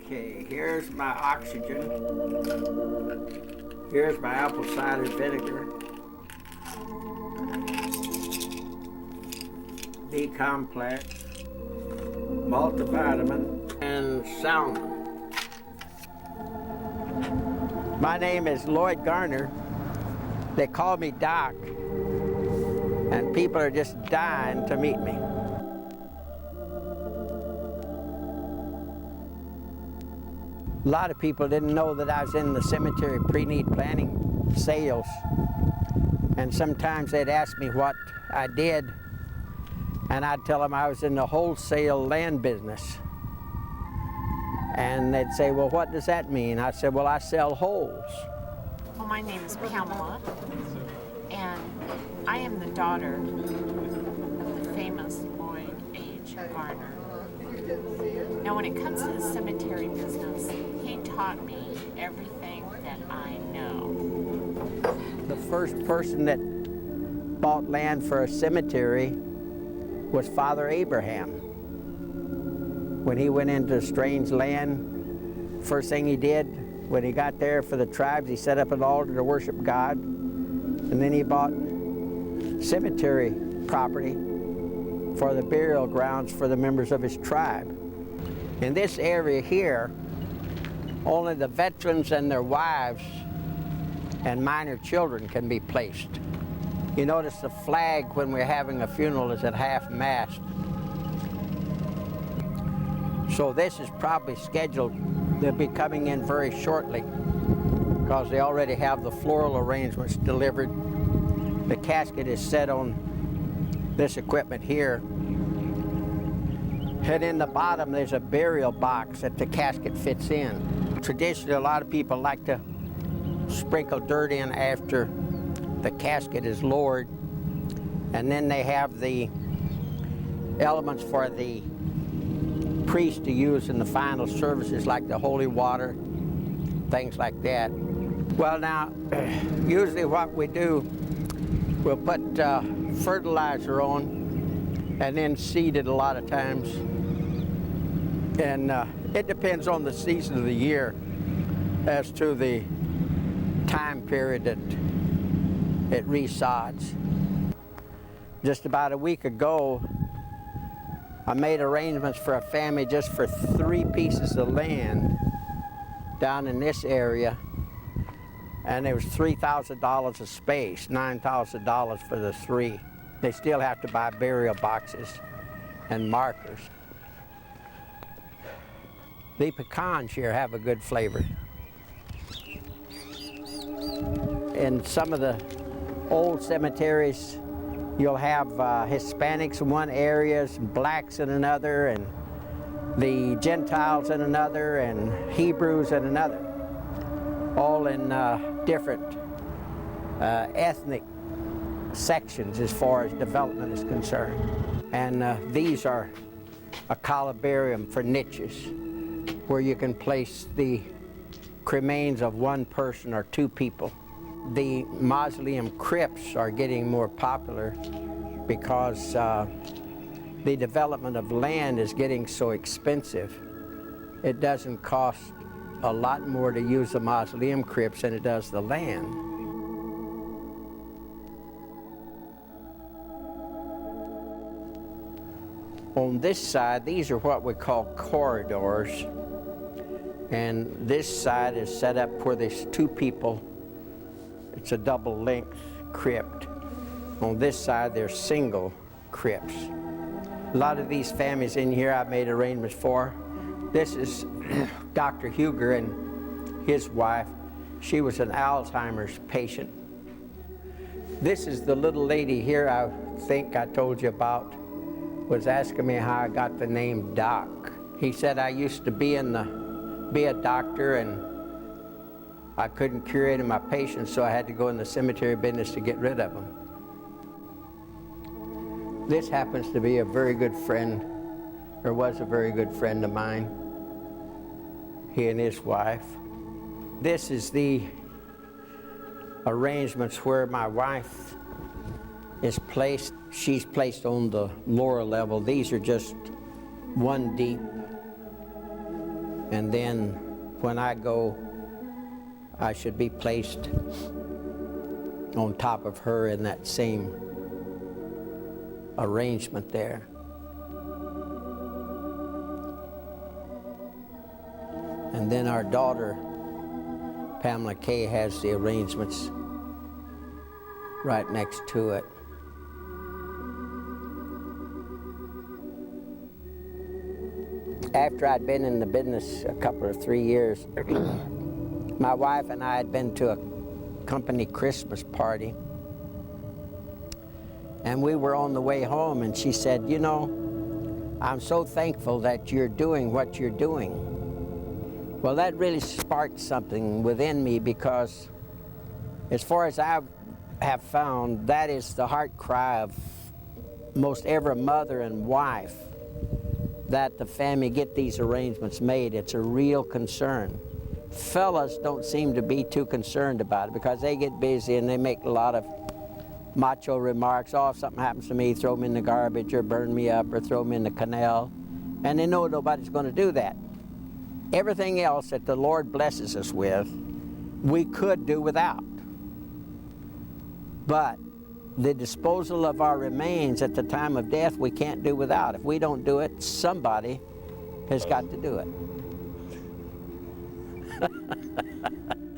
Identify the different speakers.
Speaker 1: Okay, here's my oxygen. Here's my apple cider vinegar. B-complex, multivitamin, and salmon. My name is Lloyd Garner. They call me Doc, and people are just dying to meet me. A lot of people didn't know that I was in the cemetery pre-need planning sales, and sometimes they'd ask me what I did, and I'd tell them I was in the wholesale land business. And they'd say, well, what does that mean? I said, well, I sell holes.
Speaker 2: Well, my name is Pamela, and I am the daughter of the famous Lloyd H. Garner. Now, when it comes to the cemetery business, he taught me everything that I know.
Speaker 1: The first person that bought land for a cemetery was Father Abraham. When he went into strange land, first thing he did when he got there for the tribes, he set up an altar to worship God, and then he bought cemetery property for the burial grounds for the members of his tribe. In this area here, only the veterans and their wives and minor children can be placed. You notice the flag when we're having a funeral is at half-mast. So this is probably scheduled. They'll be coming in very shortly because they already have the floral arrangements delivered. The casket is set on this equipment here. And in the bottom, there's a burial box that the casket fits in. Traditionally, a lot of people like to sprinkle dirt in after the casket is lowered. And then they have the elements for the priest to use in the final services, like the holy water, things like that. Well, now, usually what we do, we'll put fertilizer on and then seed it a lot of times. And it depends on the season of the year as to the time period that it resods. Just about a week ago, I made arrangements for a family just for 3 pieces of land down in this area, and it was $3,000 a space, $9,000 for the 3. They still have to buy burial boxes and markers. The pecans here have a good flavor. In some of the old cemeteries, you'll have Hispanics in one area, blacks in another, and the Gentiles in another, and Hebrews in another, all in different ethnic sections as far as development is concerned. And these are a columbarium for niches, where you can place the cremains of one person or 2 people. The mausoleum crypts are getting more popular because the development of land is getting so expensive. It doesn't cost a lot more to use the mausoleum crypts than it does the land. On this side, these are what we call corridors. And this side is set up where there's 2 people. It's a double-length crypt. On this side, there's single crypts. A lot of these families in here I've made arrangements for. This is Dr. Huger and his wife. She was an Alzheimer's patient. This is the little lady here I think I told you about, was asking me how I got the name Doc. He said I used to be a doctor, and I couldn't cure any of my patients, so I had to go in the cemetery business to get rid of them. This happens to be a very good friend, or was a very good friend of mine, he and his wife. This is the arrangements where my wife is placed. She's placed on the lower level. These are just 1 deep. And then when I go, I should be placed on top of her in that same arrangement there. And then our daughter, Pamela Kay, has the arrangements right next to it. After I'd been in the business a couple or 3 years, my wife and I had been to a company Christmas party. And we were on the way home, and she said, you know, I'm so thankful that you're doing what you're doing. Well, that really sparked something within me, because as far as I have found, that is the heart cry of most every mother and wife, that the family get these arrangements made. It's a real concern. Fellas don't seem to be too concerned about it, because they get busy and they make a lot of macho remarks. Oh, if something happens to me, throw me in the garbage, or burn me up, or throw me in the canal. And they know nobody's going to do that. Everything else that the Lord blesses us with, we could do without. But the disposal of our remains at the time of death, we can't do without. If we don't do it, somebody has got to do it.